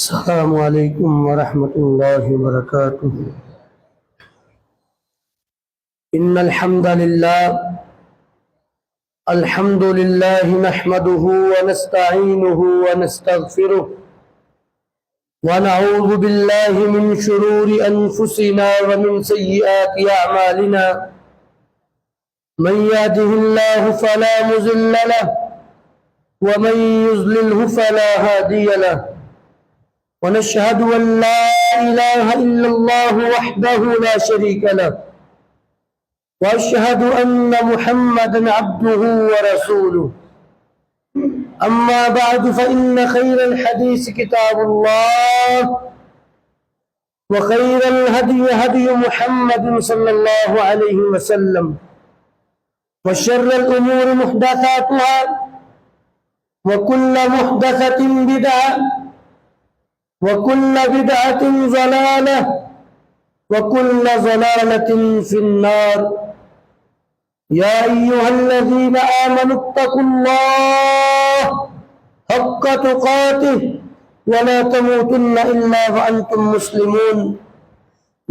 السلام علیکم ورحمۃ اللہ وبرکاتہ۔ ان الحمد للہ نحمده ونستعینه ونستغفره ونعوذ باللہ من شرور انفسنا ومن سیئات اعمالنا من يهده الله فلا مضل له ومن يضلله فلا هادي له ونشهد أن لا إله إلا الله وحده لا شريك له وأشهد أن محمدا عبده ورسوله أما بعد فإن خير الحديث كتاب الله وخير الهدي هدي محمد صلى الله عليه وسلم وشر الأمور محدثاتها وكل محدثة بدعة وكل بدعة ضلالة وكل ضلالة في النار يا أيها الذين آمنوا اتقوا الله حق تقاته ولا تموتن إلا وأنتم مسلمون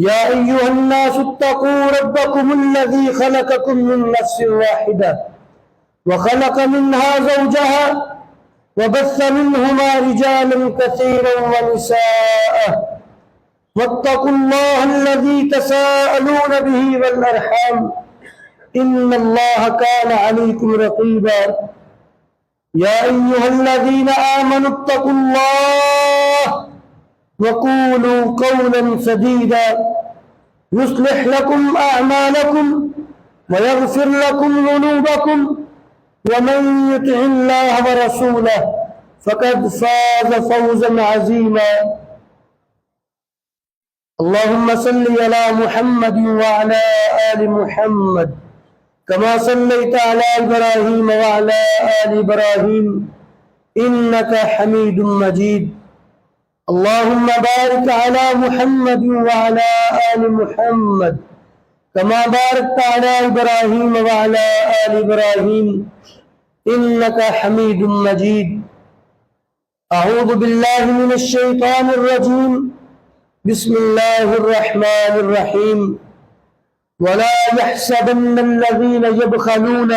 يا أيها الناس اتقوا ربكم الذي خلقكم من نفس واحدة وخلق منها زوجها وبث منهما رجالا كثيرا ونساء واتقوا الله الذي تساءلون به والأرحام إن الله كان عليكم رقيبا يا أيها الذين آمنوا اتقوا الله وقولوا قولا سديدا يصلح لكم أعمالكم ويغفر لكم ذنوبكم ومن يطع الله ورسوله فقد فاز فوزا عظيما اللهم صل على محمد وعلى آل محمد كما صليت على إبراهيم وعلى آل إبراهيم إنك حميد مجيد اللهم بارك على محمد وعلى آل محمد كما باركت على إبراهيم وعلى آل إبراهيم إنك حميد مجيد أعوذ بالله من الشيطان الرجيم بسم الله الرحمن الرحيم ولا يحسبن الذين يبخلون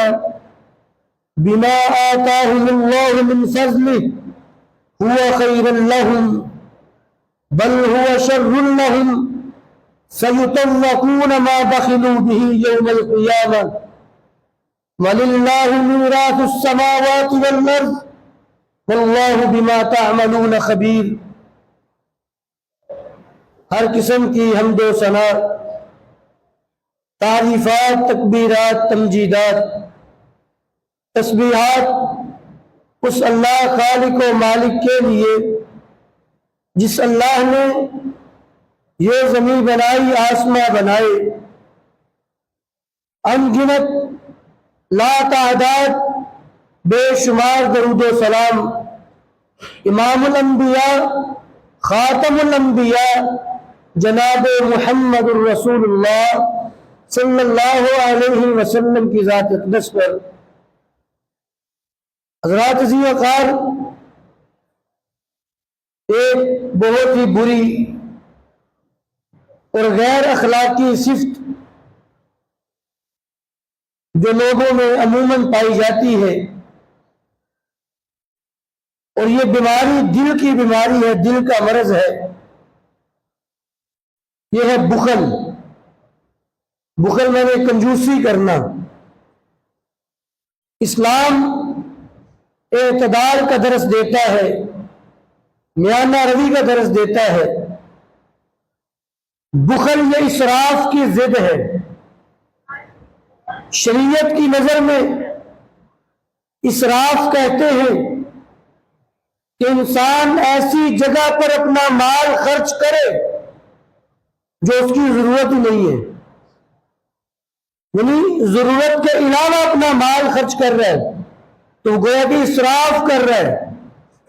بما آتاهم الله من فضله هو خيرا لهم بل هو شر لهم سيطوقون ما بخلوا به يوم القيامة ولله ميراث السماوات والأرض والله بما تعملون خبير۔ ہر قسم کی حمد و ثنا، تعریفات، تکبیرات، تمجیدات، تسبیحات اس اللہ خالق و مالک کے لیے جس اللہ نے یہ زمین بنائی، آسماں بنائے، ان گنت لا تعداد بے شمار درود و سلام امام الانبیاء خاتم الانبیاء جناب محمد الرسول اللہ صلی اللہ علیہ وسلم کی ذات اقدس پر۔ حضرات عزیز وقار، ایک بہت ہی بری اور غیر اخلاقی صفت جو لوگوں میں عموماً پائی جاتی ہے، اور یہ بیماری دل کی بیماری ہے، دل کا مرض ہے، یہ ہے بخل۔ بخل میں نے کنجوسی کرنا۔ اسلام اعتدال کا درس دیتا ہے، میانہ روی کا درس دیتا ہے۔ بخل یہ اسراف کی ضد ہے۔ شریعت کی نظر میں اسراف کہتے ہیں کہ انسان ایسی جگہ پر اپنا مال خرچ کرے جو اس کی ضرورت ہی نہیں ہے، یعنی ضرورت کے علاوہ اپنا مال خرچ کر رہا ہے تو گویا کہ اسراف کر رہا ہے،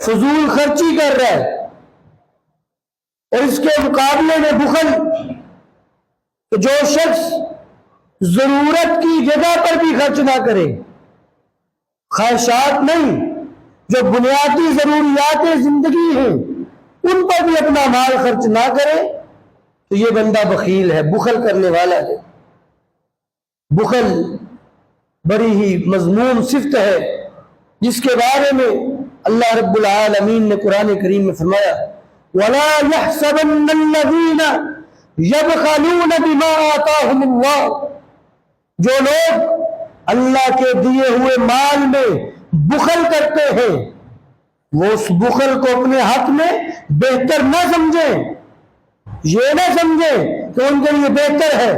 فضول خرچی کر رہا ہے۔ اور اس کے مقابلے میں بخل کہ جو شخص ضرورت کی جگہ پر بھی خرچ نہ کرے، خواہشات نہیں، جو بنیادی ضروریات زندگی ہیں ان پر بھی اپنا مال خرچ نہ کرے تو یہ بندہ بخیل ہے، بخل کرنے والا ہے۔ بخل بڑی ہی مذموم صفت ہے جس کے بارے میں اللہ رب العالمین نے قرآن کریم میں فرمایا وَلَا يَحْسَبَنَّ الَّذِينَ يَبْخَلُونَ بِمَا آتَاهُمُ اللَّهُ، جو لوگ اللہ کے دیے ہوئے مال میں بخل کرتے ہیں وہ اس بخل کو اپنے حق میں بہتر نہ سمجھیں، یہ نہ سمجھیں کہ ان کے لیے بہتر ہے،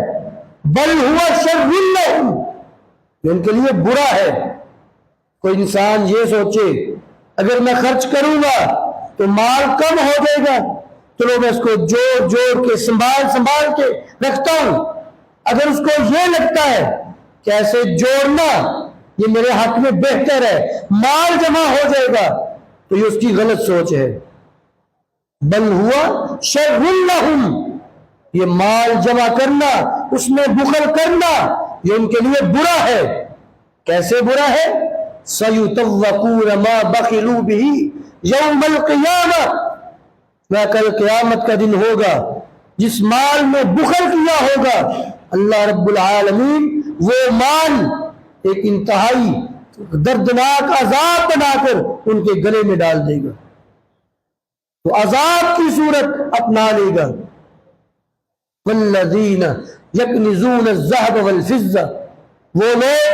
بل ہوا شر لہم، یہ ان کے لیے برا ہے۔ کوئی انسان یہ سوچے اگر میں خرچ کروں گا تو مال کم ہو جائے گا، چلو میں اس کو جوڑ جوڑ کے سنبھال کے رکھتا ہوں، اگر اس کو یہ لگتا ہے کہ ایسے جوڑنا یہ میرے حق میں بہتر ہے، مال جمع ہو جائے گا، تو یہ اس کی غلط سوچ ہے۔ بل ہوا شر لہم، یہ مال جمع کرنا، اس میں بخل کرنا یہ ان کے لیے برا ہے۔ کیسے برا ہے؟ سَيُطَوَّقُونَ مَا بَخِلُوا بِهِ يَوْمَ الْقِيَامَةِ، کل قیامت کا دن ہوگا جس مال میں بخل کیا ہوگا اللہ رب العالمین وہ مال ایک انتہائی دردناک عذاب بنا کر ان کے گلے میں ڈال دے گا، وہ عذاب کی صورت اپنا لے گا۔ وَالَّذِينَ يَكْنِزُونَ الذَّهَبَ وَالْفِضَّةَ، وہ لوگ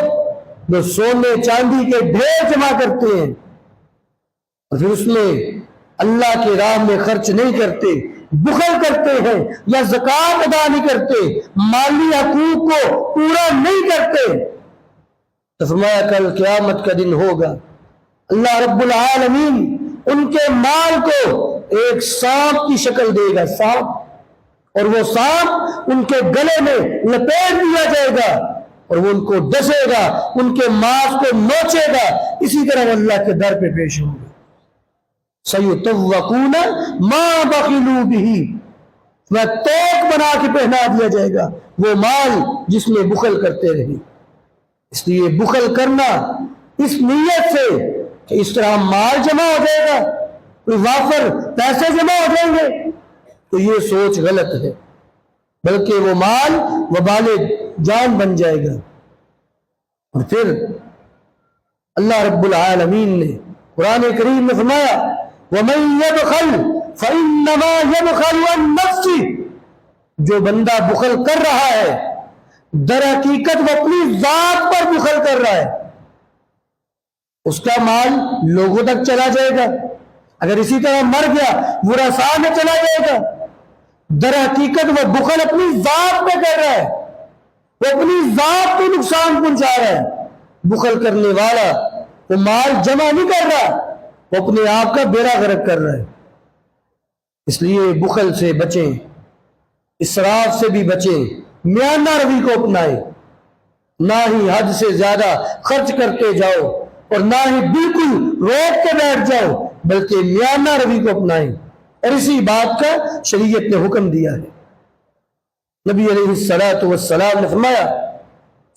جو سونے چاندی کے ڈھیر جمع کرتے ہیں اور پھر اس میں اللہ کی راہ میں خرچ نہیں کرتے، بخل کرتے ہیں یا زکوٰۃ ادا نہیں کرتے، مالی حقوق کو پورا نہیں کرتے، تو فرمایا کل قیامت کا دن ہوگا اللہ رب العالمین ان کے مال کو ایک سانپ کی شکل دے گا، سانپ، اور وہ سانپ ان کے گلے میں لپیٹ دیا جائے گا اور وہ ان کو ڈسے گا، ان کے ماس کو نوچے گا، اسی طرح وہ اللہ کے در پہ پیش ہوں گے۔ سَيُطَوَّقُونَ مَا بَخِلُوا بِهِ، میں توق بنا کے پہنا دیا جائے گا وہ مال جس میں بخل کرتے رہے۔ اس لیے بخل کرنا اس نیت سے کہ اس طرح مال جمع ہو جائے گا، کوئی وافر پیسے جمع ہو جائیں گے، تو یہ سوچ غلط ہے، بلکہ وہ مال وبال جان بن جائے گا۔ اور پھر اللہ رب العالمین نے قرآن کریم میں فرمایا وَمَن يَبْخَلْ فَإِنَّمَا يَبْخَلُ عَن نَفْسِهِ، جو بندہ بخل کر رہا ہے در حقیقت وہ اپنی ذات پر بخل کر رہا ہے، اس کا مال لوگوں تک چلا جائے گا، اگر اسی طرح مر گیا ورثاء میں چلا جائے گا، در حقیقت وہ بخل اپنی ذات پہ کر رہا ہے، وہ اپنی ذات کو نقصان پہنچا رہا ہے۔ بخل کرنے والا وہ مال جمع نہیں کر رہا، وہ اپنے آپ کا بیڑا غرق کر رہا ہے۔ اس لیے بخل سے بچیں، اسراف سے بھی بچیں، میانہ روی کو اپنائیں، نہ ہی حد سے زیادہ خرچ کرتے جاؤ اور نہ ہی بالکل روک کے بیٹھ جاؤ، بلکہ میانہ روی کو اپنائیں، اور اسی بات کا شریعت نے حکم دیا ہے۔ نبی علیہ السلام نے فرمایا،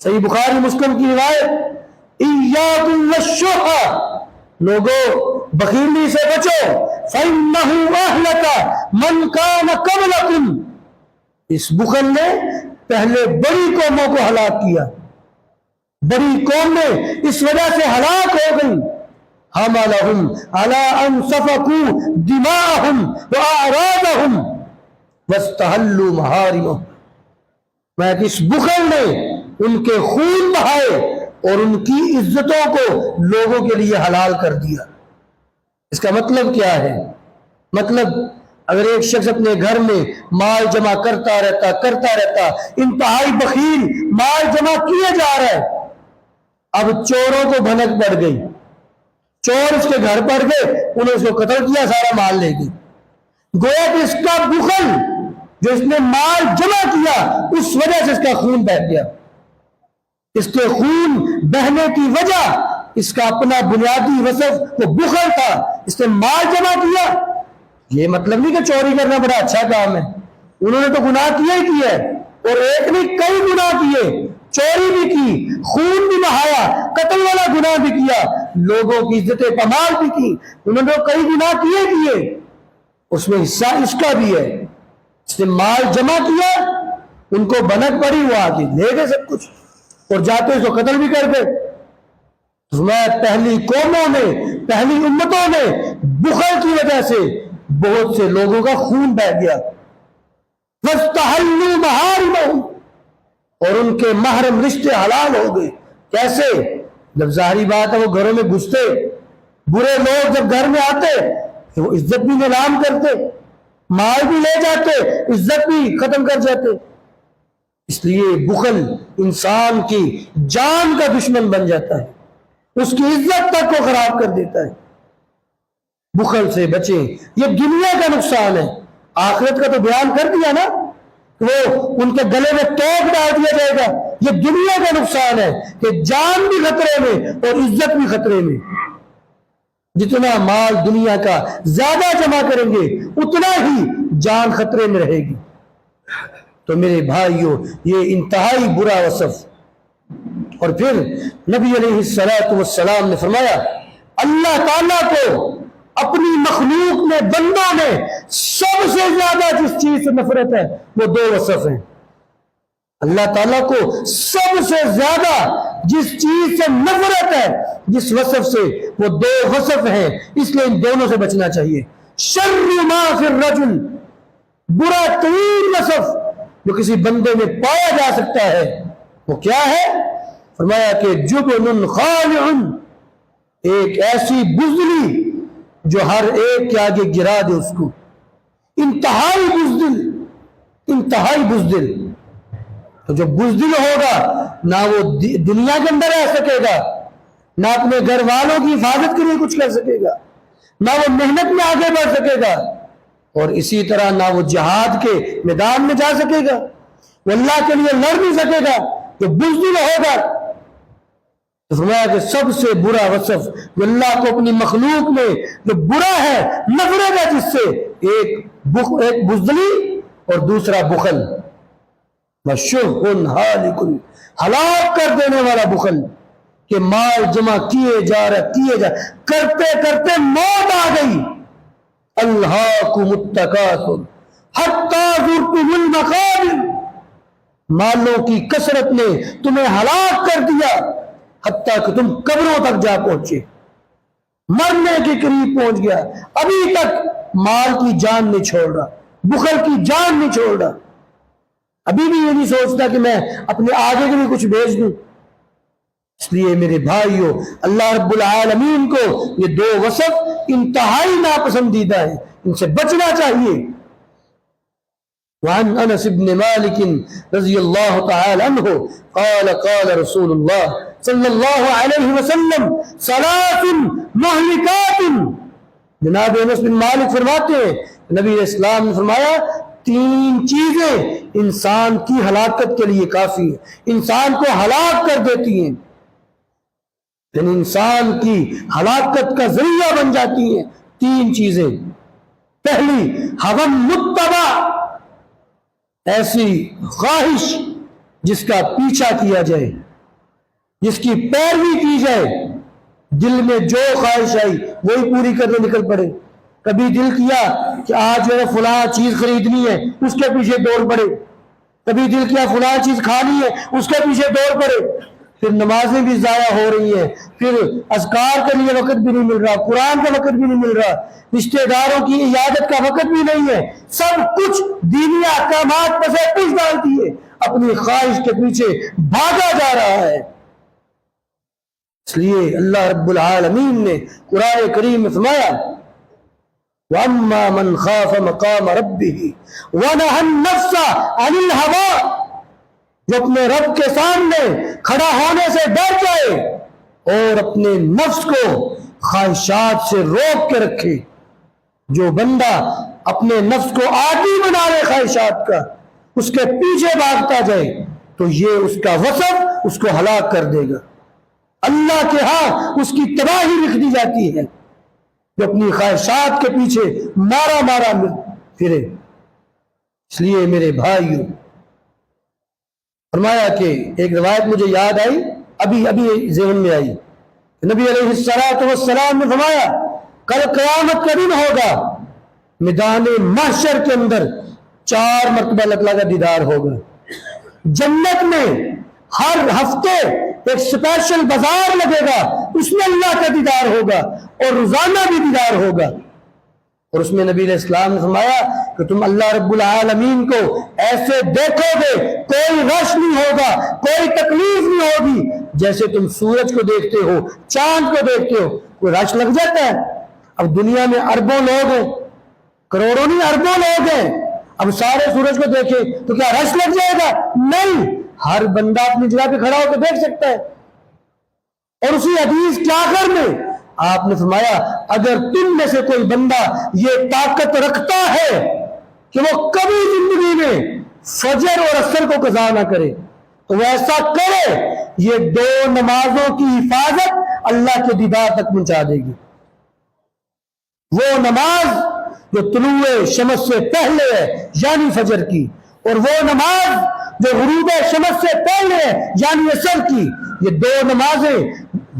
صحیح بخاری مسلم کی روایت، ایاکم والشح، لوگوں بخیلی سے بچو، فَإِنَّهُ أَهْلَكَ مَنْ كَانَ قَبْلَكُمْ، اس بخل نے پہلے بڑی قوموں کو ہلاک کیا، بڑی قومیں اس وجہ سے ہلاک ہو گئی، حَمَلَهُمْ عَلَىٰ أَنْ سَفَكُوا دِمَاءَهُمْ وَأَعْرَاضَهُمْ وَاسْتَحَلُّوا مَحَارِمَهُمْ، میں اس بخل نے ان کے خون بہائے اور ان کی عزتوں کو لوگوں کے لیے حلال کر دیا۔ اس کا مطلب کیا ہے؟ مطلب اگر ایک شخص اپنے گھر میں مال جمع کرتا رہتا، انتہائی بخیل مال جمع کیے جا رہا ہے، اب چوروں کو بھنک پڑ گئی، چور اس کے گھر پڑ گئے، انہوں نے اس کو قتل کیا، سارا مال لے گئے، گویا کہ اس کا بخل جو اس نے مال جمع کیا اس وجہ سے اس کا خون بہہ گیا، اس کے خون بہنے کی وجہ اس کا اپنا بنیادی وصف وہ بخل تھا، اس نے مال جمع کیا۔ یہ مطلب نہیں کہ چوری کرنا بڑا اچھا کام ہے، انہوں نے تو گناہ کیا ہی کیا ہے، اور ایک نہیں کئی گناہ کیے، چوری بھی کی، خون بھی بہایا، قتل والا گناہ بھی کیا، لوگوں کی عزت پامال بھی کی، انہوں نے تو کئی گناہ کیے، اس میں حصہ اس کا بھی ہے، اس نے مال جمع کیا، ان کو بھنک پڑی، وہ آگے لے گئے سب کچھ اور جاتے اس کو قتل بھی کر گئے۔ پہلی قوموں میں، پہلی امتوں میں بخل کی وجہ سے بہت سے لوگوں کا خون بہہ گیا۔ وَاسْتَحَلُّوا مَحَارِمَهُمْ، اور ان کے محرم رشتے حلال ہو گئے۔ کیسے؟ جب ظاہری بات ہے وہ گھروں میں گھستے، برے لوگ جب گھر میں آتے تو وہ عزت بھی نیلام کرتے، مال بھی لے جاتے، عزت بھی ختم کر جاتے۔ اس لیے بخل انسان کی جان کا دشمن بن جاتا ہے، اس کی عزت تک کو خراب کر دیتا ہے۔ بخل سے بچیں، یہ دنیا کا نقصان ہے، آخرت کا تو بیان کر دیا نا، وہ ان کے گلے میں توپ ڈال دیا جائے گا۔ یہ دنیا کا نقصان ہے کہ جان بھی خطرے میں اور عزت بھی خطرے میں۔ جتنا مال دنیا کا زیادہ جمع کریں گے اتنا ہی جان خطرے میں رہے گی۔ تو میرے بھائیوں، یہ انتہائی برا وصف۔ اور پھر نبی علیہ السلام نے فرمایا، اللہ تعالیٰ کو اپنی مخلوق میں، بندوں میں سب سے زیادہ جس چیز سے نفرت ہے وہ دو وصف ہیں۔ اللہ تعالیٰ کو سب سے زیادہ جس چیز سے نفرت ہے، جس وصف سے، وہ دو وصف ہیں، اس لیے ان دونوں سے بچنا چاہیے۔ شر ما فی الرجل، برا ترین وصف جو کسی بندے میں پایا جا سکتا ہے وہ کیا ہے؟ فرمایا کہ جبن خالع، ایک ایسی بزدلی جو ہر ایک کے آگے گرا دے اس کو، انتہائی بزدل، انتہائی بزدل۔ تو جو بزدل ہوگا نہ وہ دنیا کے اندر رہ سکے گا، نہ اپنے گھر والوں کی حفاظت کے لیے کچھ کر سکے گا، نہ وہ محنت میں آگے بڑھ سکے گا، اور اسی طرح نہ وہ جہاد کے میدان میں جا سکے گا، وہ اللہ کے لیے لڑ نہیں سکے گا۔ جو بزدل ہوگا، تو فرمایا کہ سب سے برا وصف جو اللہ کو اپنی مخلوق میں جو برا ہے، نفرت ہے جس سے، ایک بزدلی اور دوسرا بخل۔ وَشُحٌ ہَالِكٌ، ہلاک کر دینے والا بخل، کہ مال جمع کیے جا رہا، کرتے کرتے موت آ گئی۔ أَلْهَاكُمُ التَّكَاثُرُ حَتَّى زُرْتُمُ الْمَقَابِرَ، مالوں کی کثرت نے تمہیں ہلاک کر دیا حتیٰ کہ تم قبروں تک جا پہنچے، مرنے کے قریب پہنچ گیا، ابھی تک مال کی جان نہیں چھوڑ رہا، بخل کی جان نہیں چھوڑ رہا، ابھی بھی یہ نہیں سوچتا کہ میں اپنے آگے کے لیے کچھ بھیج دوں۔ اس لیے میرے بھائیوں، اللہ رب العالمین کو یہ دو وصف انتہائی ناپسندیدہ ہیں، ان سے بچنا چاہیے۔ وعن انس بن مالک رضی اللہ تعالی عنہ قال قال رسول اللہ صلی اللہ علیہ وسلم ثلاث مہلکات، جناب انس بن مالک فرماتے ہیں نبی علیہ السلام نے فرمایا تین چیزیں انسان کی ہلاکت کے لیے کافی ہیں، انسان کو ہلاک کر دیتی ہیں، یعنی انسان کی ہلاکت کا ذریعہ بن جاتی ہیں تین چیزیں۔ پہلی، ہوا متبع، ایسی خواہش جس کا پیچھا کیا جائے، جس کی پیروی کی جائے، دل میں جو خواہش آئی وہی پوری کرنے نکل پڑے۔ کبھی دل کیا کہ آج جو ہے فلاں چیز خریدنی ہے، اس کے پیچھے دوڑ پڑے، کبھی دل کیا فلاں چیز کھانی ہے، اس کے پیچھے دوڑ پڑے، پھر نمازیں بھی ضائع ہو رہی ہیں، پھر اذکار کے لیے وقت بھی نہیں مل رہا، قرآن کا وقت بھی نہیں مل رہا، رشتہ داروں کی عیادت کا وقت بھی نہیں ہے، سب کچھ دینی احکامات پسے پش ڈال دیے، اپنی خواہش کے پیچھے بھاگا جا رہا ہے۔ اس لیے اللہ رب العالمین نے قرآن کریم میں فرمایا وَأَمَّا مَنْ خَافَ مَقَامَ رَبِّهِ وَنَهَى النَّفْسَ عَنِ الْهَوَىٰ، جو اپنے رب کے سامنے کھڑا ہونے سے ڈر جائے اور اپنے نفس کو خواہشات سے روک کے رکھے۔ جو بندہ اپنے نفس کو عادی بنا لے خواہشات کا، اس کے پیچھے بھاگتا جائے، تو یہ اس کا وصف اس کو ہلاک کر دے گا۔ اللہ کے ہاں اس کی تباہی لکھ دی جاتی ہے، جو اپنی خواہشات کے پیچھے مارا مارا پھرے۔ اس لیے میرے بھائیوں، فرمایا کہ ایک روایت مجھے یاد آئی، ابھی ذہن میں آئی، نبی علیہ السلام نے فرمایا کل قیامت کا دن ہوگا، میدان محشر کے اندر 4 مرتبہ اللہ تعالیٰ کا دیدار ہوگا. جنت میں ہر ہفتے ایک اسپیشل بازار لگے گا, اس میں اللہ کا دیدار ہوگا اور روزانہ بھی دیدار ہوگا. اور اس میں نبی علیہ السلام نے فرمایا کہ تم اللہ رب العالمین کو ایسے دیکھو گے, کوئی رش نہیں ہوگا, کوئی تکلیف نہیں ہوگی, جیسے تم سورج کو دیکھتے ہو, چاند کو دیکھتے ہو. کوئی رش لگ جاتا ہے؟ اب دنیا میں اربوں لوگ ہیں, کروڑوں نہیں اربوں لوگ ہیں, اب سارے سورج کو دیکھے تو کیا رش لگ جائے گا؟ نہیں, ہر بندہ اپنی جگہ پہ کھڑا ہو کے دیکھ سکتا ہے. اور اسی حدیث کے آخر میں آپ نے فرمایا اگر تم میں سے کوئی بندہ یہ طاقت رکھتا ہے کہ وہ کبھی زندگی میں فجر اور عصر کو قضا نہ کرے تو وہ ایسا کرے, یہ 2 نمازوں کی حفاظت اللہ کے دیدار تک پہنچا دے گی. وہ نماز جو طلوع شمس سے پہلے ہے یعنی فجر کی, اور وہ نماز جو غروب شمس سے پہلے ہے یعنی عصر کی, یہ 2 نمازیں.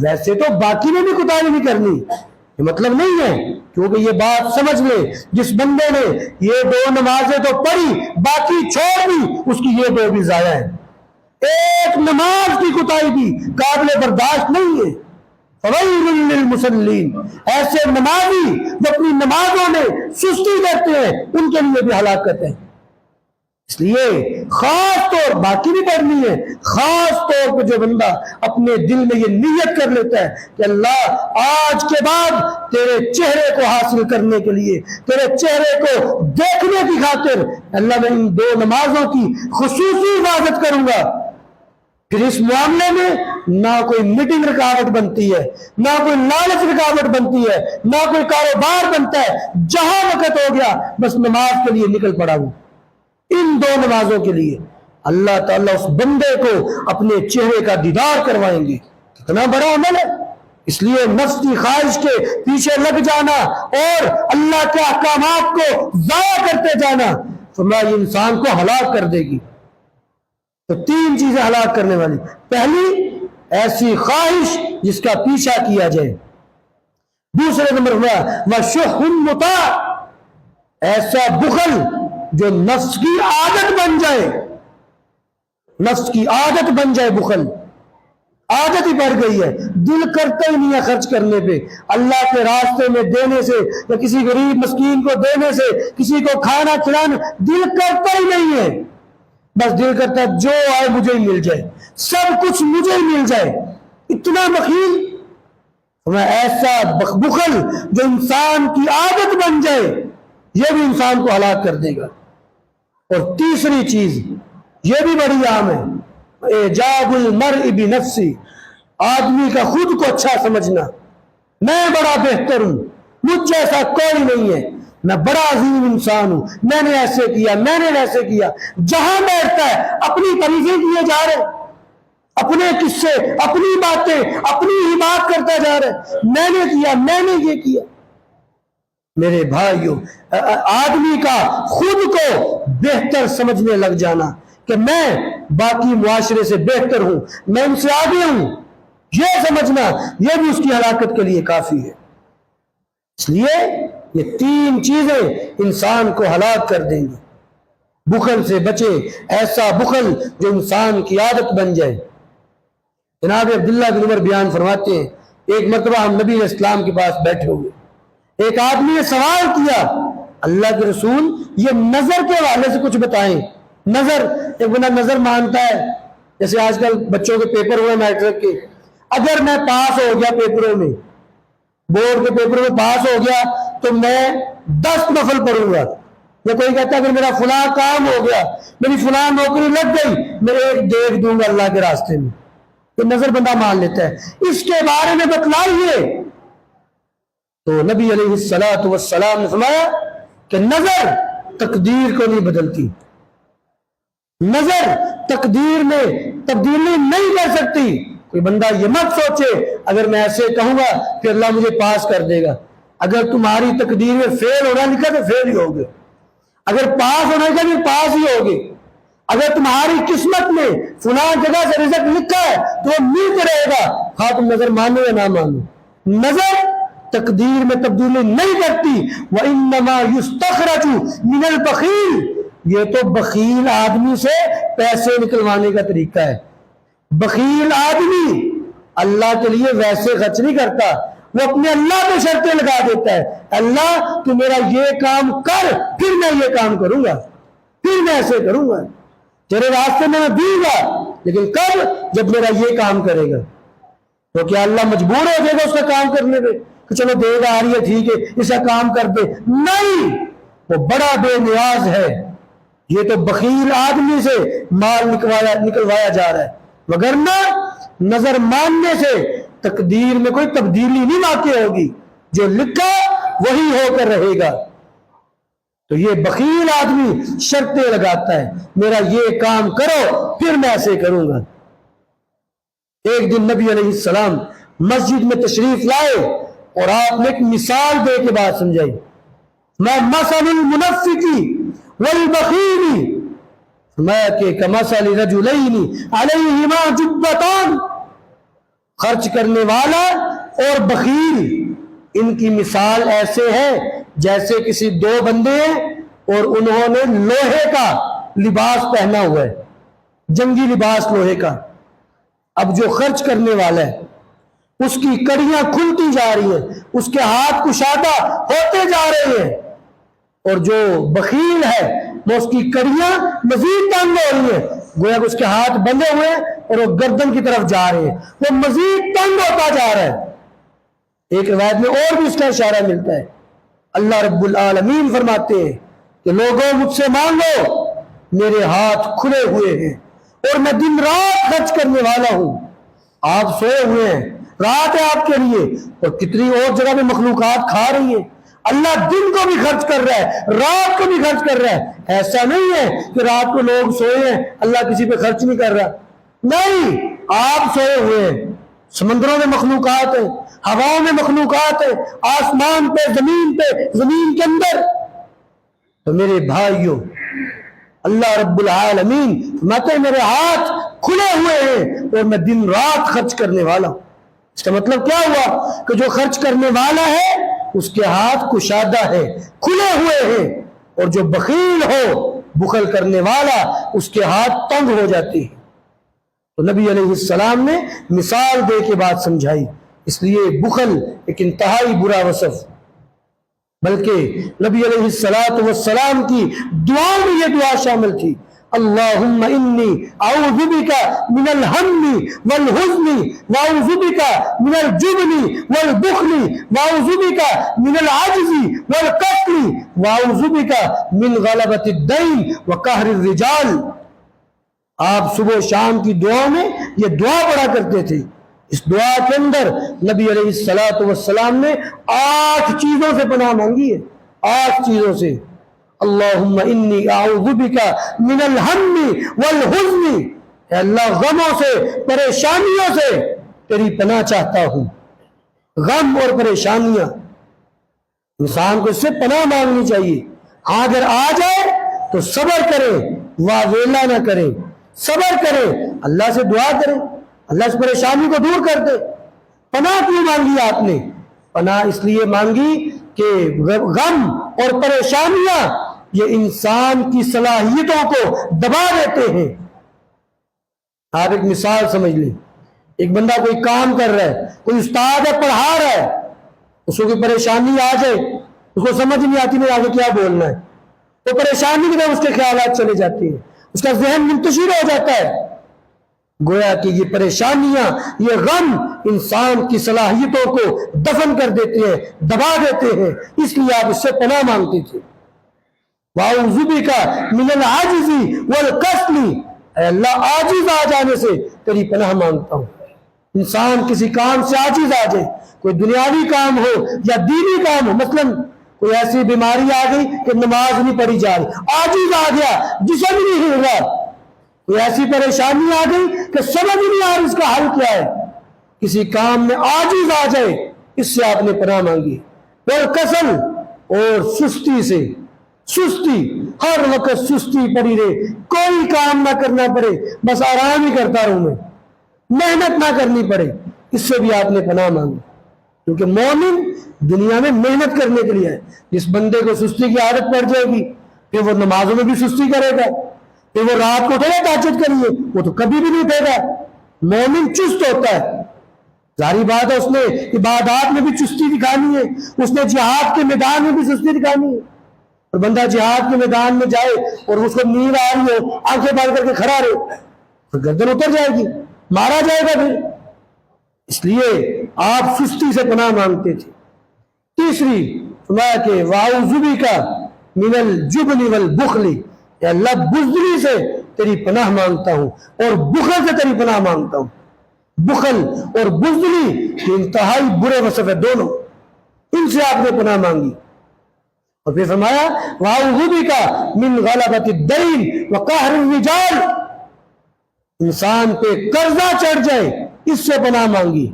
ویسے تو باقی میں بھی کوتاہی نہیں کرنی, یہ مطلب نہیں ہے, کیونکہ یہ بات سمجھ لے جس بندے نے یہ 2 نمازیں تو پڑھی باقی چھوڑ دی, اس کی یہ 2 بھی ضائع ہیں. ایک نماز کی کوتاہی بھی قابل برداشت نہیں ہے. فویل للمصلین, ایسے نمازی جو اپنی نمازوں میں سستی کرتے ہیں ان کے لیے بھی ہلاکت ہے. اس لیے خاص طور باقی بھی پڑھنی ہے, خاص طور پہ جو بندہ اپنے دل میں یہ نیت کر لیتا ہے کہ اللہ آج کے بعد تیرے چہرے کو حاصل کرنے کے لیے, تیرے چہرے کو دیکھنے کی خاطر اللہ میں ان 2 نمازوں کی خصوصی حفاظت کروں گا. پھر اس معاملے میں نہ کوئی میٹنگ رکاوٹ بنتی ہے, نہ کوئی لالچ رکاوٹ بنتی ہے, نہ کوئی کاروبار بنتا ہے. جہاں وقت ہو گیا بس نماز کے لیے نکل پڑا ہوں. ان 2 نمازوں کے لیے اللہ تعالیٰ اس بندے کو اپنے چہرے کا دیدار کروائیں گے. کتنا بڑا عمل ہے. اس لیے نفس کی خواہش کے پیچھے لگ جانا اور اللہ کے احکامات کو ضائع کرتے جانا فرمایا یہ انسان کو ہلاک کر دے گی. تو 3 چیزیں ہلاک کرنے والی. پہلی, ایسی خواہش جس کا پیچھا کیا جائے. دوسرے نمبر وَشُحٌّ مُطَاعٌ, ایسا بخل جو نفس کی عادت بن جائے, نفس کی عادت بن جائے. بخل عادت ہی پڑ گئی ہے, دل کرتا ہی نہیں ہے خرچ کرنے پہ, اللہ کے راستے میں دینے سے یا کسی غریب مسکین کو دینے سے, کسی کو کھانا کھلانا, دل کرتا ہی نہیں ہے. بس دل کرتا ہے جو آئے مجھے ہی مل جائے, سب کچھ مجھے ہی مل جائے. اتنا بخیل. ایسا بخل جو انسان کی عادت بن جائے یہ بھی انسان کو ہلاک کر دے گا. اور تیسری چیز یہ بھی بڑی عام ہے, اعجاب المرء بنفسی, آدمی کا خود کو اچھا سمجھنا. میں بڑا بہتر ہوں, مجھ جیسا کوئی نہیں ہے, میں بڑا عظیم انسان ہوں, میں نے ایسے کیا, میں نے ویسے کیا. جہاں بیٹھتا ہے اپنی تعریفیں کیے جا رہے, اپنے قصے, اپنی باتیں, اپنی ہی بات کرتا جا رہا, میں نے کیا, میں نے یہ کیا. میرے بھائیوں, آدمی کا خود کو بہتر سمجھنے لگ جانا کہ میں باقی معاشرے سے بہتر ہوں, میں ان سے آگے ہوں, یہ سمجھنا یہ بھی اس کی ہلاکت کے لیے کافی ہے. اس لیے یہ 3 چیزیں انسان کو ہلاک کر دیں گی. بخل سے بچے, ایسا بخل جو انسان کی عادت بن جائے. جناب عبداللہ بن عمر بیان فرماتے ہیں ایک مرتبہ ہم نبی علیہ السلام کے پاس بیٹھے ہوئے, ایک آدمی نے سوال کیا, اللہ کے رسول یہ نظر کے حوالے سے کچھ بتائیں. نظر, ایک بندہ نظر مانتا ہے, جیسے آج کل بچوں کے پیپر ہوئے میٹرک کے, اگر میں پاس ہو گیا پیپروں میں, بورڈ کے پیپروں میں پاس ہو گیا تو میں 10 نفل پڑھوں گا. یا کوئی کہتا ہے اگر میرا فلاں کام ہو گیا, میری فلاں نوکری لگ گئی, میں 1 دیکھ دوں گا اللہ کے راستے میں. یہ نظر بندہ مان لیتا ہے. اس کے بارے میں بتلائیے. تو نبی علیہ السلام نے فرمایا کہ نظر تقدیر کو نہیں بدلتی, نظر تقدیر میں تبدیلی نہیں کر سکتی. کوئی بندہ یہ مت سوچے اگر میں ایسے کہوں گا کہ اللہ مجھے پاس کر دے گا. اگر تمہاری تقدیر میں فیل ہونا لکھا تو فیل ہی ہوگے, اگر پاس ہونا لکھا تو پاس ہی ہوگے. اگر تمہاری قسمت میں فلاں جگہ سے رزق لکھا ہے تو وہ ملتا رہے گا, خواہ تم نظر مانو یا نہ مانو. نظر تقدیر میں تبدیلی نہیں کرتی. وَإِنَّمَا يُسْتَخْرَجُ مِنَ الْبَخِيلِ، یہ تو بخیل آدمی سے پیسے نکلوانے کا طریقہ ہے. بخیل آدمی اللہ کے لیے ویسے خرچ نہیں کرتا، وہ اپنے اللہ پہ شرطیں لگا دیتا ہے. اللہ تو میرا یہ کام کر، پھر میں یہ کام کروں گا، پھر میں ایسے کروں گا، تیرے راستے میں دوں گا، لیکن کب؟ جب میرا یہ کام کرے گا. تو کیا اللہ مجبور ہو جائے گا اس کا کام کرنے پہ کہ چلو دے گا آ رہی ہے ٹھیک ہے اس کا کام کر دے؟ نہیں، وہ بڑا بے نیاز ہے. یہ تو بخیل آدمی سے مال نکلوایا جا رہا ہے، وگرنہ نظر ماننے سے تقدیر میں کوئی تبدیلی نہیں واقع ہوگی، جو لکھا وہی ہو کر رہے گا. تو یہ بخیل آدمی شرطیں لگاتا ہے، میرا یہ کام کرو پھر میں ایسے کروں گا. ایک دن نبی علیہ السلام مسجد میں تشریف لائے اور آپ نے ایک مثال دے کے بات سمجھائی. میں مثل المنفق والبخیل میں کہ کمثل رجلین علیہما جبتان، خرچ کرنے والا اور بخیل ان کی مثال ایسے ہے جیسے کسی دو بندے ہیں اور انہوں نے لوہے کا لباس پہنا ہوا ہے، جنگی لباس لوہے کا. اب جو خرچ کرنے والا ہے اس کی کڑیاں کھلتی جا رہی ہیں، اس کے ہاتھ کشادہ ہوتے جا رہے ہیں، اور جو بخیل ہے وہ اس کی کڑیاں مزید تنگ ہو رہی ہیں، گویا کہ اس کے ہاتھ بندھے ہوئے ہیں اور وہ گردن کی طرف جا رہے ہیں، وہ مزید تنگ ہوتا جا رہا ہے. ایک روایت میں اور بھی اس کا اشارہ ملتا ہے. اللہ رب العالمین فرماتے ہیں کہ لوگوں مجھ سے مانگو، میرے ہاتھ کھلے ہوئے ہیں اور میں دن رات خرچ کرنے والا ہوں. آپ سوئے ہوئے ہیں، رات ہے آپ کے لیے، اور کتنی اور جگہ میں مخلوقات کھا رہی ہیں. اللہ دن کو بھی خرچ کر رہا ہے، رات کو بھی خرچ کر رہا ہے. ایسا نہیں ہے کہ رات کو لوگ سوئے ہیں اللہ کسی پہ خرچ نہیں کر رہا. نہیں، آپ سوئے ہوئے ہیں، سمندروں میں مخلوقات ہیں، ہواؤں میں مخلوقات ہیں، آسمان پہ، زمین کے اندر. تو میرے بھائیوں، اللہ رب العالمین فرماتے ہیں میرے ہاتھ کھلے ہوئے ہیں اور میں دن رات خرچ کرنے والا ہوں. اس کا مطلب کیا ہوا کہ جو خرچ کرنے والا ہے اس کے ہاتھ کشادہ ہے، کھلے ہوئے ہیں، اور جو بخیل ہو، بخل کرنے والا، اس کے ہاتھ تنگ ہو جاتے ہیں. تو نبی علیہ السلام نے مثال دے کے بات سمجھائی. اس لیے بخل ایک انتہائی برا وصف، بلکہ نبی علیہ السلام کی دعا میں یہ دعا شامل تھی: اللہم انی اعوذ بک من الہم والحزن واعوذ بک من الجبن والبخل واعوذ بک من العجز والکسل واعوذ بک من غلبۃ الدین وقہر الرجال. آپ صبح و شام کی دعا میں یہ دعا پڑھا کرتے تھے. اس دعا کے اندر نبی علیہ السلام نے 8 چیزوں سے پناہ مانگی ہے، 8 چیزوں سے. اللہم انی اعوذ بک من الہم والحزن، اے اللہ غموں سے، پریشانیوں سے تیری پناہ چاہتا ہوں. غم اور پریشانیاں انسان کو اس سے پناہ مانگنی چاہیے. اگر آ جائے تو صبر کرے، واویلا نہ کرے، صبر کرے، اللہ سے دعا کرے، اللہ اس پریشانی کو دور کر دے. پناہ کیوں مانگی آپ نے؟ پناہ اس لیے مانگی کہ غم اور پریشانیاں یہ انسان کی صلاحیتوں کو دبا دیتے ہیں. آپ ایک مثال سمجھ لیں، ایک بندہ کوئی کام کر رہا ہے، کوئی استاد ہے پڑھا رہا ہے، اس کو کوئی پریشانی آ جائے، اس کو سمجھ نہیں آتی میں آگے کیا بولنا ہے، تو پریشانی کی طرف اس کے خیالات چلے جاتے ہیں، اس کا ذہن منتشر ہو جاتا ہے. گویا کہ یہ پریشانیاں، یہ غم انسان کی صلاحیتوں کو دفن کر دیتے ہیں، دبا دیتے ہیں. اس لیے آپ اس سے پناہ مانگتے تھے. وَأَعُوذُ بِكَ مِنَ الْعَجْزِ وَالْكَسْلِ، اے اللہ عاجز آ جانے سے تیری پناہ مانگتا ہوں. انسان کسی کام سے عاجز آ جائے، کوئی دنیاوی کام ہو یا دینی کام ہو، مثلا کوئی ایسی بیماری آ گئی کہ نماز نہیں پڑھی جا رہی، عاجز آ گیا، جسم نہیں ہل رہا، کوئی ایسی پریشانی آ گئی کہ سمجھ نہیں آ رہی اس کا حل کیا ہے، کسی کام میں عاجز آ جائے، اس سے آپ نے پناہ مانگی. والکسل، اور سستی سے، سستی، ہر وقت سستی پڑی رہے، کوئی کام نہ کرنا پڑے، بس آرام ہی کرتا رہوں میں، محنت نہ کرنی پڑے، اس سے بھی آپ نے پناہ مانگی. کیونکہ مومن دنیا میں محنت کرنے کے لیے ہے. جس بندے کو سستی کی عادت پڑ جائے گی پھر وہ نمازوں میں بھی سستی کرے گا, پھر وہ رات کو اٹھے گا تہجد کے لیے, وہ تو کبھی بھی نہیں اٹھے گا. مومن چست ہوتا ہے. ظاہری بات ہے اس نے عبادات میں بھی چستی دکھانی ہے, اس نے جہاد کے میدان میں بھی سستی دکھانی ہے. اور بندہ جہاد کے میدان میں جائے اور اس کو نیند آ رہی ہو, آنکھیں بند کر کے کھڑا رہے, تو گردن اتر جائے گی, مارا جائے گا پھر. اس لیے آپ سستی سے پناہ مانگتے تھے. تیسری فرمایا کہ وَأَعُوذُ بِكَ مِنَ الْجُبْنِ وَالْبُخْلِ, اے اللہ بزدلی سے تیری پناہ مانگتا ہوں اور بخل سے تیری پناہ مانگتا ہوں. بخل اور بزدلی یہ انتہائی برے وصف ہے دونوں, ان سے آپ نے پناہ مانگی. اور پھر فرمایا وَأَعُوذُ بِكَ مِنْ غَلَبَةِ الدَّيْنِ وَقَهْرِ الرِّجَالِ, انسان پہ قرضہ چڑھ جائے اس سے پناہ مانگی.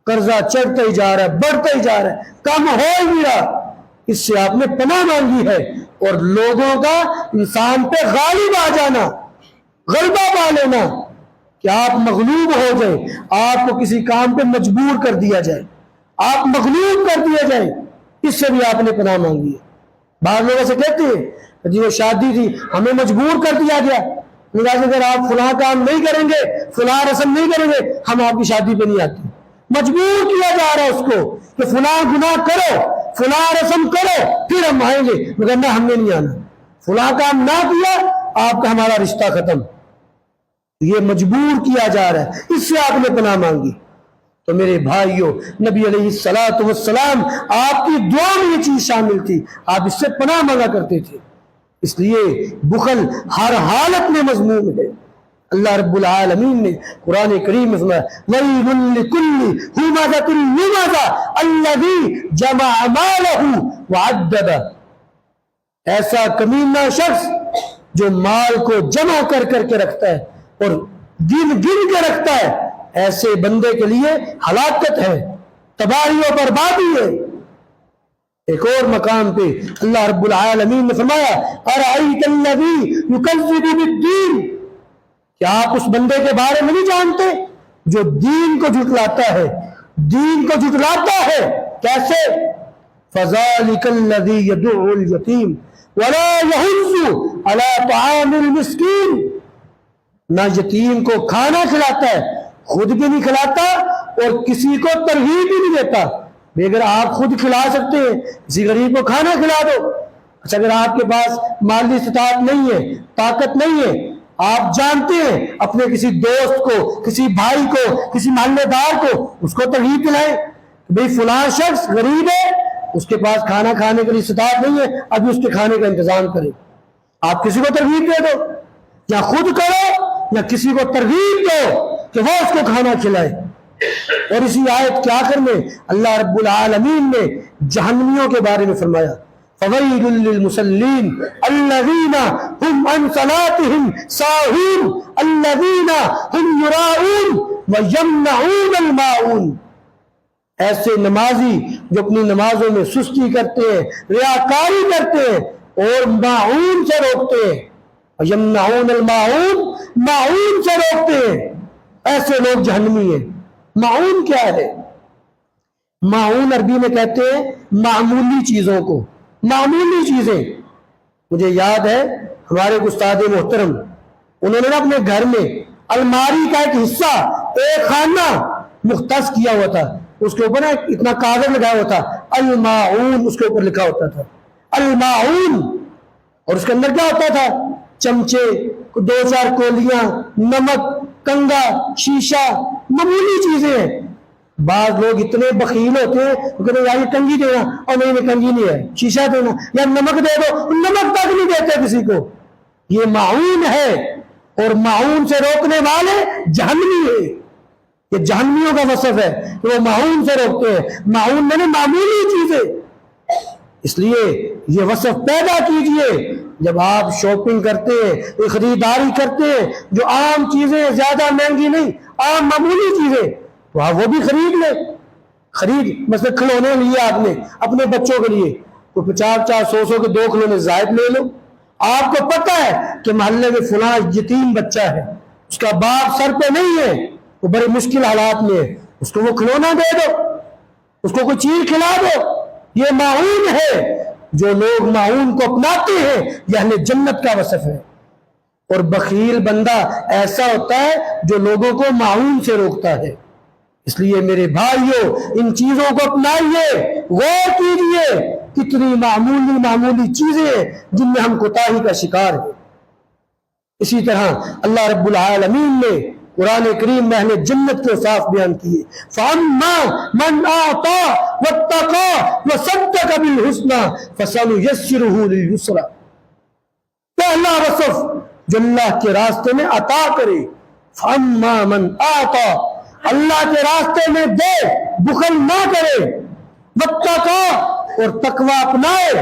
قرضہ چڑھتا ہی جا رہا ہے, بڑھتا ہی جا رہا ہے, کم ہو ہی نہیں رہا, اس سے آپ نے پناہ مانگی ہے. اور لوگوں کا انسان پہ غالب آ جانا, غلبہ پا لینا, کہ آپ مغلوب ہو جائیں, آپ کو کسی کام پہ مجبور کر دیا جائے, آپ مغلوب کر دیا جائے, اس سے بھی آپ نے پناہ مانگی ہے. بعض لوگ ایسے کہتے ہیں جی وہ شادی تھی ہمیں مجبور کر دیا گیا, اگر آپ فلاں کام نہیں کریں گے, فلاں رسم نہیں کریں گے, ہم آپ کی شادی پہ نہیں آتے. مجبور کیا جا رہا ہے اس کو کہ فلاں گناہ کرو, فلاں رسم کرو, پھر ہم آئیں گے, مگر نہ ہم نے نہیں آنا. فلاں کام نہ کیا آپ کا ہمارا رشتہ ختم. یہ مجبور کیا جا رہا ہے, اس سے آپ نے پناہ مانگی. تو میرے بھائیوں, نبی علیہ السلام آپ کی دعا میں یہ چیز شامل تھی, آپ اس سے پناہ مانگا کرتے تھے. اس لیے بخل ہر حالت میں مذموم ہے. اللہ رب العالمین نے قرآن کریم میں فرمایا وَيْلٌ لِكُلِّ ہُمَزَةٍ لُمَزَةٍ الَّذِي جَمَعَ مَالَهُ وَعَدَّدَهُ, ایسا کمینہ شخص جو مال کو جمع کر کے رکھتا ہے اور گن کے رکھتا ہے, ایسے بندے کے لیے ہلاکت ہے, تباہی و بربادی ہے. ایک اور مقام پہ اللہ رب العالمین نے فرمایا أَرَأَيْتَ الَّذِي يُكَذِّبُ بِالدِّينِ, کیا آپ اس بندے کے بارے میں نہیں جانتے جو دین کو جھٹلاتا ہے, دین کو جھٹلاتا ہے. کیسے؟ فَذَلِكَ الَّذِي يَدُعُّ الْيَتِيمَ وَلَا يَحُضُّ عَلَى طَعَامِ الْمِسْكِينِ, نہ یتیم کو کھانا کھلاتا ہے, خود بھی نہیں کھلاتا اور کسی کو ترغیب بھی نہیں دیتا. اگر آپ خود کھلا سکتے ہیں کسی غریب کو کھانا کھلا دو. اچھا اگر آپ کے پاس مالی استطاعت نہیں ہے, طاقت نہیں ہے, آپ جانتے ہیں اپنے کسی دوست کو, کسی بھائی کو, کسی محلے دار کو اس کو ترغیب دلائیں کہ بھئی فلاں شخص غریب ہے, اس کے پاس کھانا کھانے کے لیے استطاعت نہیں ہے, ابھی اس کے کھانے کا انتظام کریں. آپ کسی کو ترغیب دے دو, یا خود کرو یا کسی کو ترغیب دو کہ وہ اس کو کھانا کھلائے. اور اسی آیت کے آخر میں اللہ رب العالمین نے جہنمیوں کے بارے میں فرمایا فَوَيْلٌ لِّلْمُصَلِّينَ الَّذِينَ هُمْ عَنْ صَلَاتِهِمْ سَاهُونَ الَّذِينَ هُمْ يُرَاءُونَ وَيَمْنَعُونَ الْمَاعُونَ, ایسے نمازی جو اپنی نمازوں میں سستی کرتے ہیں, ریاکاری کرتے ہیں اور ماعون سے روکتے ہیں. وَيَمْنَعُونَ الْمَاعُونَ, ماعون سے روکتے ہیں, ایسے لوگ جہنمی ہیں. معون کیا ہے؟ معون عربی میں کہتے ہیں معمولی چیزوں کو, معمولی چیزیں. مجھے یاد ہے ہمارے استاد محترم, انہوں نے اپنے گھر میں الماری کا ایک حصہ, ایک خانہ مختص کیا ہوا تھا, اس کے اوپر اتنا کاغذ لگایا ہوا تھا المعون, اس کے اوپر لکھا ہوتا تھا المعون. اور اس کے اندر کیا ہوتا تھا؟ چمچے, 2-4 کولیاں, نمک, کنگا, شیشہ, معمولی چیزیں ہیں. بعض لوگ اتنے بخیل ہوتے ہیں وہ کہتے ہیں یار یہ کنگھی دینا, اور نہیں کنگھی نہیں ہے, شیشہ دینا, یا نمک دے دو, نمک تک نہیں دیتے کسی کو. یہ معون ہے, اور معون سے روکنے والے جہنمی ہیں. یہ جہنمیوں کا وصف ہے کہ وہ معون سے روکتے ہیں. معون میں نے معمولی چیزیں. اس لیے یہ وصف پیدا کیجئے جب آپ شاپنگ کرتے ہیں, خریداری کرتے ہیں, جو عام چیزیں, زیادہ مہنگی نہیں, عام معمولی چیزیں, تو آپ وہ بھی خرید لیں. خرید مثلا کھلونے لیے آپ نے اپنے بچوں کے لیے, تو 50-100 کے 2 کھلونے زائد لے لو. آپ کو پتہ ہے کہ محلے میں فلاں یتیم بچہ ہے, اس کا باپ سر پہ نہیں ہے, وہ بڑے مشکل حالات میں ہے, اس کو وہ کھلونا دے دو. اس کو کوئی چیز کھلا دو، یہ معون ہے۔ جو لوگ معون کو اپناتے ہیں یہ اہل جنت کا وصف ہے۔ اور بخیل بندہ ایسا ہوتا ہے جو لوگوں کو معون سے روکتا ہے۔ اس لیے میرے بھائیوں، ان چیزوں کو اپنائیے، غور کیجئے، کتنی معمولی چیزیں ہیں جن میں ہم کوتاہی کا شکار ہیں۔ اسی طرح اللہ رب العالمین نے قرآن کریم میں اہل جنت کے صاف بیان کیے، فَأَمَّا مَنْ أَعْطَى وَاتَّقَى وَصَدَّقَ بِالْحُسْنَى فَسَنُيَسِّرُهُ لِلْيُسْرَى۔ پہلا وصف جو اللہ کے راستے میں عطا کرے، فَأَمَّا مَنْ أَعْطَى، اللہ کے راستے میں دے، بخل نہ کرے، وَاتَّقَى، اور تقوی اپنائے،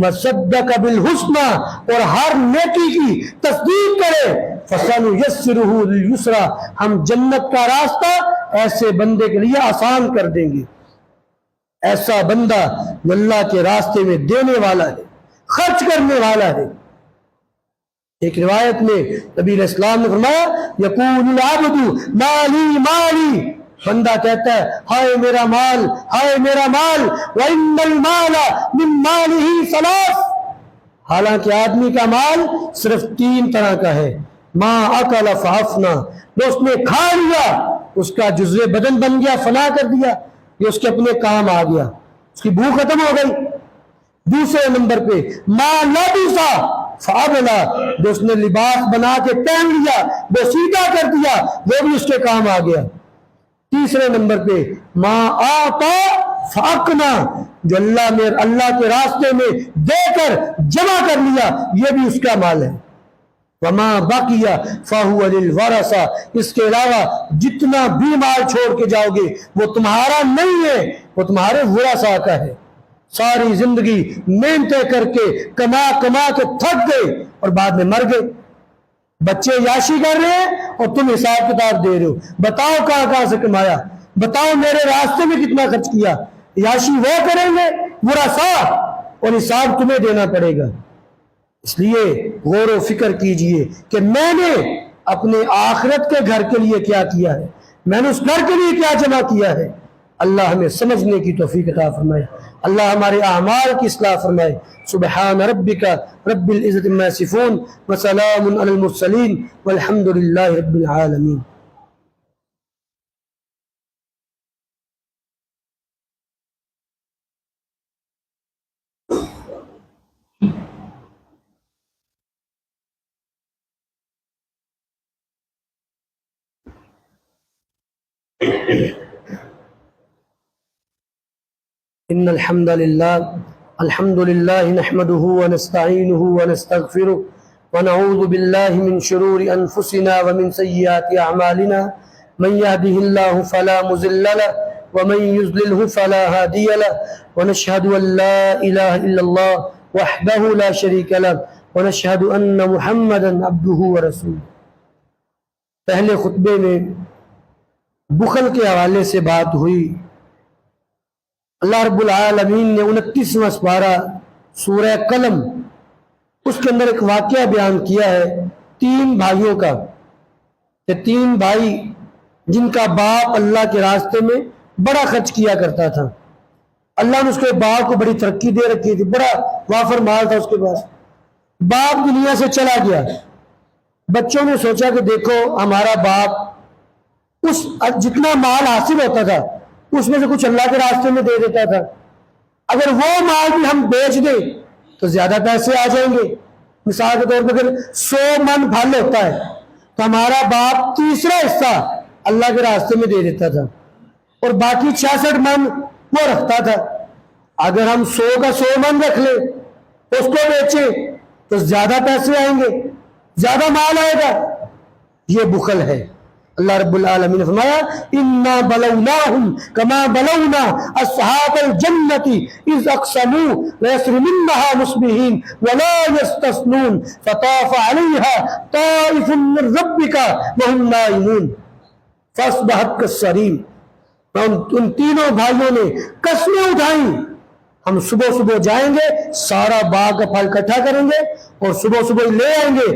وَصَدَّقَ بِالْحُسْنَى، اور ہر نیکی کی تصدیق کرے، فَسَنُيَسِّرُهُ لِلْيُسْرَى، ہم جنت کا راستہ ایسے بندے کے لیے آسان کر دیں گے۔ ایسا بندہ جو اللہ کے راستے میں دینے والا ہے، خرچ کرنے والا ہے۔ ایک روایت میں نبی علیہ السلام نے فرمایا، یقول العبد مالی مالی، بندہ کہتا ہے ہائے میرا مال، ہائے میرا مال، وَإِنَّ الْمَالَ مِن مَالِهِ ثَلَاث، حالانکہ آدمی کا مال صرف 3 طرح کا ہے، ما اکل فافنا، جو اس نے کھا لیا اس کا جزو بدن بن گیا، فنا کر دیا، یہ اس کے اپنے کام آ گیا، اس کی بھوک ختم ہو گئی۔ دوسرے نمبر پہ ما لبسا فابلا، جو اس نے لباس بنا کے پہن لیا، وہ سیدھا کر دیا، وہ بھی اس کے کام آ گیا۔ تیسرے نمبر پہ ما آتا فاقنا، جو اللہ کے راستے میں دے کر جمع کر لیا، یہ بھی اس کا مال ہے۔ وما بقی فہو للورثہ، اس کے علاوہ جتنا بھی مال چھوڑ کے جاؤ گے وہ تمہارا نہیں ہے، وہ تمہارے ورثاء کا ہے۔ ساری زندگی محنتیں کر کے کما کے تھک گئے اور بعد میں مر گئے، بچے یاشی کر رہے ہیں اور تم حساب کتاب دے رہے ہو، بتاؤ کہاں سے کمایا، بتاؤ میرے راستے میں کتنا خرچ کیا۔ یاشی وہ کریں گے ورثاء، اور حساب تمہیں دینا پڑے گا۔ اس لیے غور و فکر کیجئے کہ میں نے اپنے آخرت کے گھر کے لیے کیا کیا ہے، میں نے اس گھر کے لیے کیا جمع کیا ہے۔ اللہ ہمیں سمجھنے کی توفیق عطا فرمائے، اللہ ہمارے اعمال کی اصلاح فرمائے۔ سبحان ربک رب العزت عما یصفون وسلام علی المرسلین والحمد للہ رب العالمین۔ ان الحمد للہ نحمده ونستعینه ونستغفره ونعوذ باللہ من شرور انفسنا ومن سیئات اعمالنا، من يهده الله فلا مضل له ومن يضلل فلا هادي له، ونشهد ان لا اله الا الله وحده لا شريك له ونشهد ان محمدا عبده ورسوله۔ پہلے خطبے میں بخل کے حوالے سے بات ہوئی۔ اللہ رب العالمین نے 29واں سپارہ سورہ قلم، اس کے اندر ایک واقعہ بیان کیا ہے 3 بھائیوں کا، کہ 3 بھائی جن کا باپ اللہ کے راستے میں بڑا خرچ کیا کرتا تھا، اللہ نے اس کے باپ کو بڑی ترقی دے رکھی تھی، بڑا وافر مال تھا اس کے پاس، باپ دنیا سے چلا گیا۔ بچوں نے سوچا کہ دیکھو ہمارا باپ اس جتنا مال حاصل ہوتا تھا اس میں سے کچھ اللہ کے راستے میں دے دیتا تھا، اگر وہ مال بھی ہم بیچ دیں تو زیادہ پیسے آ جائیں گے۔ مثال کے طور پر اگر 100 من پھل ہوتا ہے تو ہمارا باپ تیسرا حصہ اللہ کے راستے میں دے دیتا تھا اور باقی 66 من وہ رکھتا تھا۔ اگر ہم 100 کا 100 من رکھ لیں، اس کو بیچیں تو زیادہ پیسے آئیں گے، زیادہ مال آئے گا۔ یہ بخل ہے۔ اللہ رب العالمین نے فرمایا اِنَّا بَلَوْنَاهُمْ كَمَا بَلَوْنَا أَصْحَابَ الْجَنَّةِ إِذْ أَقْسَمُوا لَيَصْرِمُنَّهَا مُصْبِحِينَ وَلَا يَسْتَثْنُونَ فَطَافَ عَلَيْهَا طَائِفٌ مِّن رَّبِّكَ وَهُمْ نَائِمُونَ فَأَصْبَحَتْ كَالصَّرِيمِ۔ ان تینوں بھائیوں نے قسمیں اٹھائیں، ہم صبح صبح جائیں گے، سارا باغ کا پھل اکٹھا کریں گے اور صبح صبح لے آئیں گے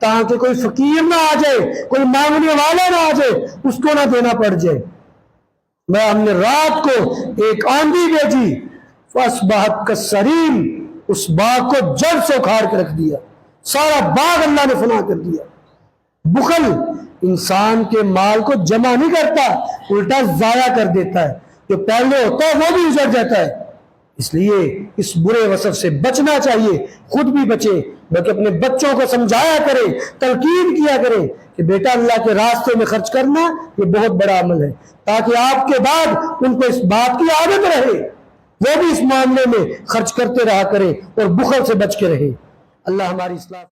تاکہ کوئی فقیر نہ آ جائے، کوئی مانگنے والا نہ آ جائے، اس کو نہ دینا پڑ جائے۔ ہم نے رات کو ایک آندھی بھیجی، فَأَصْبَحَتْ كَالصَّرِيمِ، اس باغ کو جڑ سے اکھاڑ کے رکھ دیا، سارا باغ اللہ نے فنا کر دیا۔ بخل انسان کے مال کو جمع نہیں کرتا، الٹا ضائع کر دیتا ہے، جو پہلے ہوتا ہے وہ بھی اجڑ جاتا ہے۔ اس لیے اس برے وصف سے بچنا چاہیے، خود بھی بچے بلکہ اپنے بچوں کو سمجھایا کرے، تلقین کیا کرے کہ بیٹا اللہ کے راستے میں خرچ کرنا یہ بہت بڑا عمل ہے، تاکہ آپ کے بعد ان کو اس بات کی عادت رہے، وہ بھی اس معاملے میں خرچ کرتے رہا کرے اور بخل سے بچ کے رہے۔ اللہ ہماری اصلاح